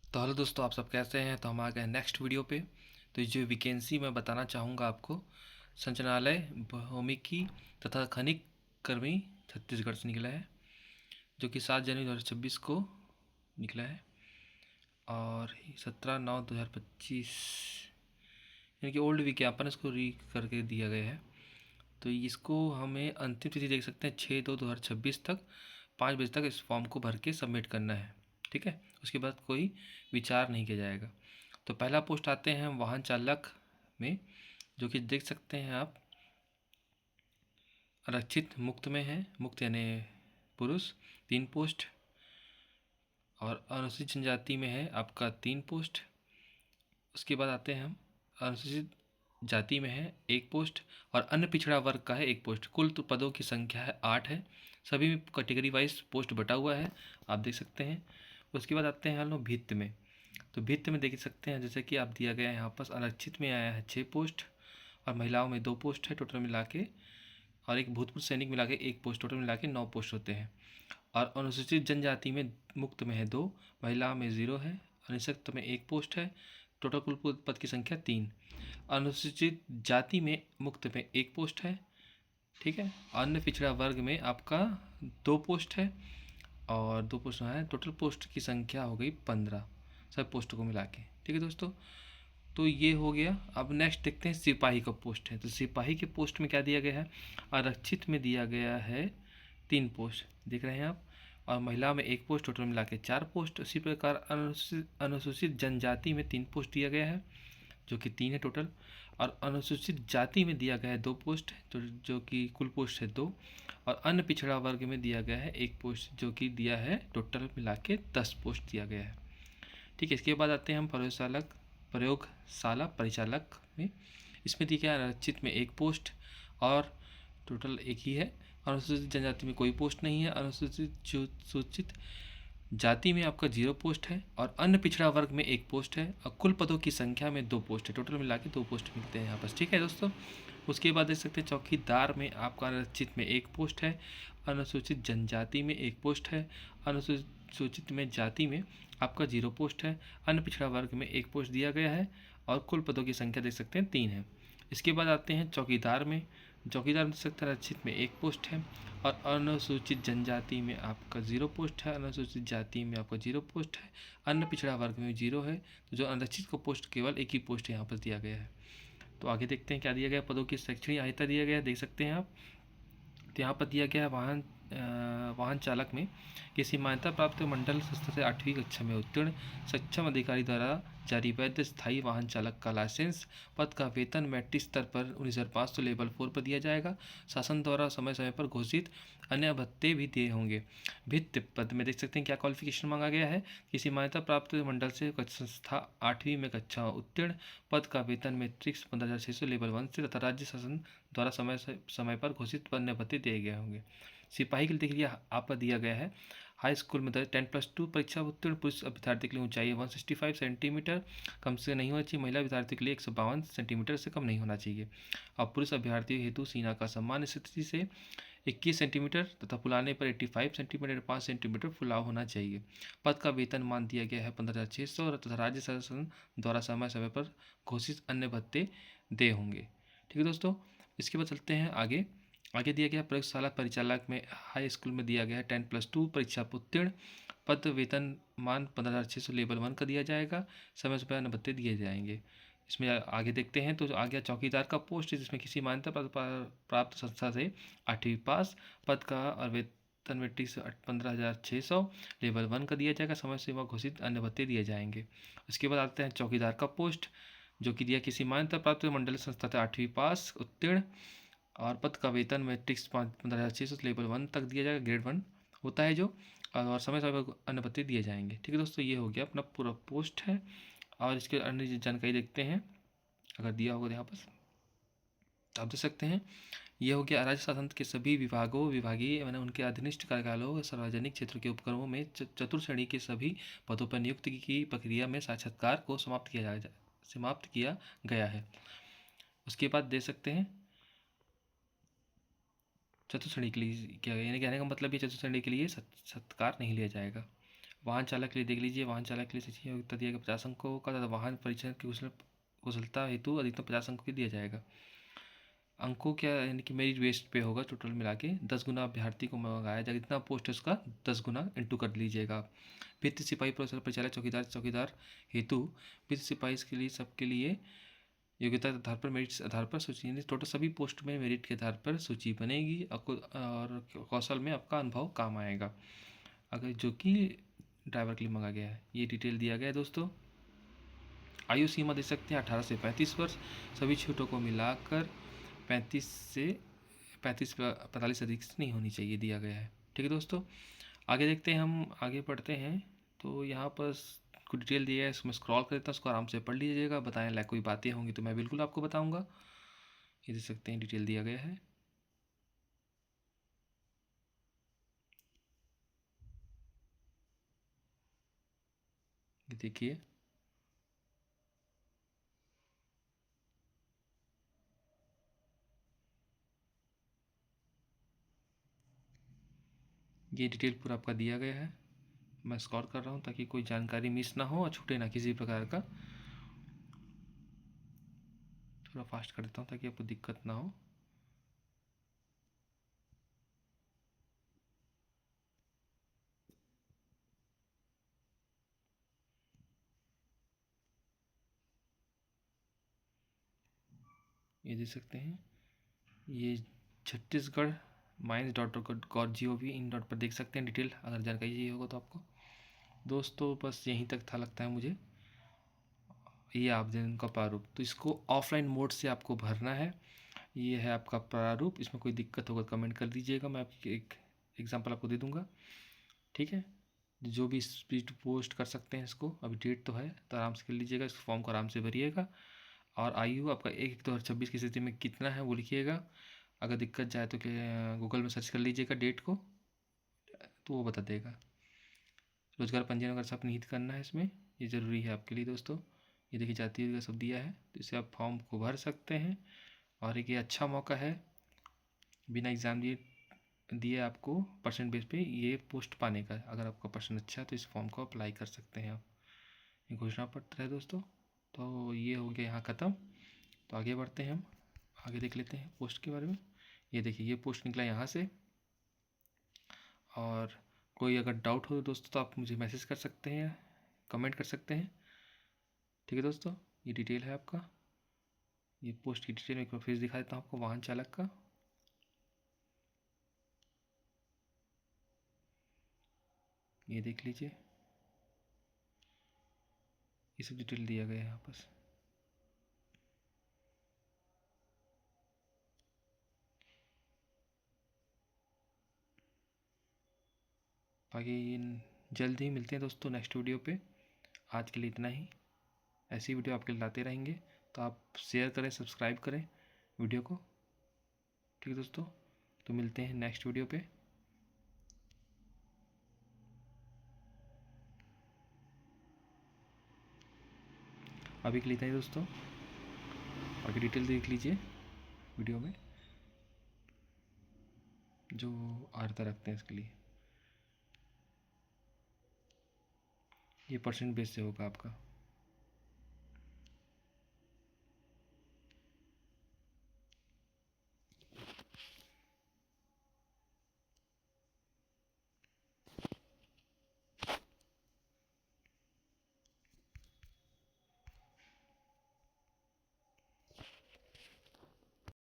तो हेलो दोस्तों, आप सब कैसे हैं। तो हम आ गए नेक्स्ट वीडियो पे। तो ये जो वैकेंसी मैं बताना चाहूँगा आपको, संचालनालय भौमिकी तथा खनिक कर्मी छत्तीसगढ़ से निकला है, जो कि 7 जनवरी 2026 को निकला है और 17/9/2025 यानी कि ओल्ड विज्ञापन इसको री करके दिया गया है। तो इसको हमें अंतिम तिथि देख सकते हैं 6/2/2026 तक 5 बजे तक इस फॉर्म को भर के सबमिट करना है। ठीक है, उसके बाद कोई विचार नहीं किया जाएगा। तो पहला पोस्ट आते हैं हम वाहन चालक में, जो कि देख सकते हैं आप आरक्षित मुक्त में है। मुक्त यानी पुरुष 3 पोस्ट, और अनुसूचित जनजाति में है आपका 3 पोस्ट। उसके बाद आते हैं हम अनुसूचित जाति में है 1 पोस्ट, और अन्य पिछड़ा वर्ग का है 1 पोस्ट। कुल तो पदों की संख्या है 8 है। सभी में कैटेगरी वाइज पोस्ट बटा हुआ है, आप देख सकते हैं। उसके बाद आते हैं हम लोग भित्त में। तो भित्त में देख सकते हैं जैसे कि आप दिया गया है यहाँ पर, आरक्षित में आया है 6 पोस्ट, और महिलाओं में 2 पोस्ट है टोटल मिला के, और एक भूतपूर्व सैनिक मिला के 1 पोस्ट, टोटल मिला के 9 पोस्ट होते हैं। और अनुसूचित जनजाति में मुक्त में है 2, महिला में 0 है, अनिशक्त में 1 पोस्ट है, टोटल कुल पद की संख्या 3। अनुसूचित जाति में मुक्त में 1 पोस्ट है। ठीक है, अन्य पिछड़ा वर्ग में आपका 2 पोस्ट है, और 2 पोस्ट है, टोटल पोस्ट की संख्या हो गई 15 सब पोस्ट को मिला के। ठीक है दोस्तों, तो ये हो गया। अब नेक्स्ट देखते हैं सिपाही का पोस्ट है। तो सिपाही के पोस्ट में क्या दिया गया है, आरक्षित में दिया गया है 3 पोस्ट, देख रहे हैं आप, और महिला में 1 पोस्ट, टोटल मिला के 4 पोस्ट। उसी प्रकार अनुसूचित जनजाति में 3 पोस्ट दिया गया है, जो कि 3 है टोटल, और अनुसूचित जाति में दिया गया है 2 पोस्ट, तो जो कि कुल पोस्ट है 2, और अन्य पिछड़ा वर्ग में दिया गया है 1 पोस्ट, जो कि दिया है टोटल मिला के 10 पोस्ट दिया गया है। ठीक है, इसके बाद आते हैं हम प्रयोगशाला परिचालक में। इसमें दिया गया है आरक्षित में 1 पोस्ट, और टोटल 1 ही है। अनुसूचित जनजाति में कोई पोस्ट नहीं है। सूचित जाति में आपका 0 पोस्ट है, और अन्य पिछड़ा वर्ग में 1 पोस्ट है, और कुल पदों की संख्या में 2 पोस्ट है, टोटल मिला के 2 पोस्ट मिलते हैं यहाँ पर। ठीक है दोस्तों, उसके बाद देख सकते हैं चौकीदार में आपका आरक्षित में 1 पोस्ट है, अनुसूचित जनजाति में 1 पोस्ट है, अनुसूचित में जाति में आपका 0 पोस्ट है, अन्य पिछड़ा वर्ग में 1 पोस्ट दिया गया है, और कुल पदों की संख्या देख सकते हैं 3 है। इसके बाद आते हैं चौकीदार में। चौकीदार देख सकते हैं आरक्षित में 1 पोस्ट है, और अनुसूचित जनजाति में आपका 0 पोस्ट है, अनुसूचित जाति में आपका 0 पोस्ट है, अन्य पिछड़ा वर्ग में 0 है। तो जो आरक्षित को पोस्ट केवल 1 ही पोस्ट यहाँ पर दिया गया है। तो आगे देखते हैं क्या दिया गया, पदों की शैक्षणिक आयता दिया गया है, देख सकते हैं आप। तो यहाँ पर दिया गया है वाहन चालक में किसी मान्यता प्राप्त मंडल संस्था से 8वीं कक्षा में उत्तीर्ण सक्षम अधिकारी द्वारा जारी वैध स्थायी वाहन चालक का लाइसेंस। पद का वेतन मैट्रिक स्तर पर 19,500 लेवल 4 पर दिया जाएगा। शासन द्वारा समय समय पर घोषित अन्य भत्ते भी दिए होंगे। भित्त पद में देख सकते हैं क्या क्वालिफिकेशन मांगा गया है, किसी मान्यता प्राप्त मंडल से संस्था 8वीं में कक्षा उत्तीर्ण, पद का वेतन मैट्रिक्स 15,600 लेवल 1 से, तथा राज्य शासन द्वारा समय समय पर घोषित अन्य भत्ते दिए गए होंगे। सिपाही के लिए देखिए आपका दिया गया है हाई स्कूल में 10+2 परीक्षा उत्तीर्ण पुरुष अभ्यर्थी के लिए ऊंचाई 165 सेंटीमीटर कम से नहीं होना चाहिए, महिला अभ्यर्थी के लिए 152 सेंटीमीटर से कम नहीं होना चाहिए, और पुरुष अभ्यर्थी हेतु सीना का सामान्य स्थिति से 21 सेंटीमीटर तथा फुलाने पर 85 सेंटीमीटर 5 सेंटीमीटर फुलाव होना चाहिए। पद का वेतन मान दिया गया है 15,600 तथा राज्य शासन द्वारा समय समय पर घोषित अन्य भत्ते दे होंगे। ठीक है दोस्तों, इसके बाद चलते हैं आगे। आगे दिया गया प्रयोगशाला परिचालक में हाई स्कूल में दिया गया है 10+2 परीक्षा उत्तीर्ण, पद वेतन मान 15,600 लेवल 1 का दिया जाएगा, समय समय अन्य भत्ते दिए जाएंगे। इसमें आगे देखते हैं तो आ गया चौकीदार का पोस्ट, जिसमें किसी मान्यता प्राप्त संस्था से 8वीं पास, पद का और वेतन मैट्रिक से 15,600 लेवल 1 का दिया जाएगा, समय सीमा घोषित अन्य भत्ते दिए जाएंगे। उसके बाद आते हैं चौकीदार का पोस्ट, जो कि दिया किसी मान्यता प्राप्त मंडल संस्था से 8वीं पास उत्तीर्ण, और पद का वेतन मैट्रिक्स 15,600 लेवल 1 तक दिया जाएगा, ग्रेड 1 होता है जो, और समय समय पर अन्य भत्ते दिए जाएंगे। ठीक है दोस्तों, ये हो गया अपना पूरा पोस्ट है। और इसके अन्य जानकारी देखते हैं, अगर दिया होगा यहाँ पर तो आप देख सकते हैं। ये हो गया राज्य शासन के सभी विभागों विभागीय मैंने उनके अधीनस्थ कार्यालयों सार्वजनिक क्षेत्र के उपक्रमों में चतुर्थ श्रेणी के सभी पदों पर नियुक्ति की प्रक्रिया में साक्षात्कार को समाप्त किया गया है। उसके बाद दे सकते हैं चतुर्थ श्रेणी के लिए क्या, यानी कहने का मतलब ये चतुर्थ श्रेणी के लिए सत्कार नहीं लिया जाएगा। वाहन चालक के लिए देख लीजिए, वाहन चालक के लिए शैक्षिक योग्यता दिया गया 50 अंकों का तथा वाहन परीक्षण की कुशलता हेतु अधिकतम 50 अंकों की दिया जाएगा। अंकों क्या यानी कि मेरिट बेस्ड पे होगा, टोटल मिला के 10 गुना अभ्यर्थी को मंगाया जाएगा, जितना पोस्ट है उसका 10 गुना इंटू कर लीजिएगा आप। वित्त सिपाही, पुलिस परिचालक, चौकीदार हेतु वित्त सिपाही के लिए सबके लिए योग्यता के आधार पर, मेरिट आधार पर सूची, टोटल सभी पोस्ट में मेरिट के आधार पर सूची बनेगी और कौशल में आपका अनुभव काम आएगा, अगर जो कि ड्राइवर के लिए मंगा गया है। ये डिटेल दिया गया है दोस्तों। आयु सीमा दे सकते हैं 18 से 35 वर्ष, सभी छूटों को मिलाकर 45 अधिक से नहीं होनी चाहिए, दिया गया है। ठीक है दोस्तों, आगे देखते हैं, हम आगे पढ़ते हैं। तो यहाँ पर कुछ डिटेल दिया है, इसमें स्क्रॉल कर देता हूँ, उसको आराम से पढ़ लीजिएगा। बताएं लाइक कोई बातें होंगी तो मैं बिल्कुल आपको बताऊँगा। ये देख सकते हैं डिटेल दिया गया है। ये देखिए, ये डिटेल पूरा आपका दिया गया है। मैं स्क्रॉल कर रहा हूँ ताकि कोई जानकारी मिस ना हो और छूटे ना किसी प्रकार का। थोड़ा फास्ट कर देता हूँ ताकि आपको दिक्कत ना हो। ये देख सकते हैं, ये Chhattisgarh mines .gov in dot पर देख सकते हैं डिटेल, अगर जानकारी चाहिए होगा तो आपको। दोस्तों बस यहीं तक था लगता है मुझे। ये आवेदन का प्रारूप, तो इसको ऑफलाइन मोड से आपको भरना है। ये है आपका प्रारूप, इसमें कोई दिक्कत होगा कमेंट कर दीजिएगा, मैं आपकी एक एग्जांपल आपको दे दूंगा। ठीक है, जो भी स्पीड पोस्ट कर सकते हैं इसको, अभी डेट तो है तो आराम से कर लीजिएगा, इस फॉर्म को आराम से भरिएगा। और आयु आपका 1/2026 की स्थिति में कितना है वो लिखिएगा। अगर दिक्कत जाए तो गूगल में सर्च कर लीजिएगा डेट को, तो वो बता देगा। रोजगार पंजीयन अगर सब निहित करना है इसमें, ये ज़रूरी है आपके लिए दोस्तों। ये देखिए जाति का सब दिया है, तो इससे आप फॉर्म को भर सकते हैं। और एक ये अच्छा मौका है, बिना एग्ज़ाम दिए आपको परसेंट बेस पे ये पोस्ट पाने का। अगर आपका परसेंट अच्छा है तो इस फॉर्म को अप्लाई कर सकते हैं आप। ये घोषणा पत्र है दोस्तों। तो ये हो गया यहाँ ख़त्म। तो आगे बढ़ते हैं, हम आगे देख लेते हैं पोस्ट के बारे में। ये देखिए, ये पोस्ट निकला यहाँ से। और कोई अगर डाउट हो दोस्तों तो आप मुझे मैसेज कर सकते हैं, कमेंट कर सकते हैं। ठीक है दोस्तों, ये डिटेल है आपका। ये पोस्ट की डिटेल एक बार फिर दिखा देता हूँ आपको, वाहन चालक का। ये देख लीजिए, ये सब डिटेल दिया गया है यहाँ पर। बाकी जल्द ही मिलते हैं दोस्तों नेक्स्ट वीडियो पे। आज के लिए इतना ही, ऐसी वीडियो आपके लिए लाते रहेंगे, तो आप शेयर करें, सब्सक्राइब करें वीडियो को। ठीक है दोस्तों, तो मिलते हैं नेक्स्ट वीडियो पे। अभी के लिए इतना ही दोस्तों, बाकी डिटेल देख लीजिए वीडियो में, जो अर्हता रखते हैं इसके लिए। ये परसेंट बेस से होगा आपका।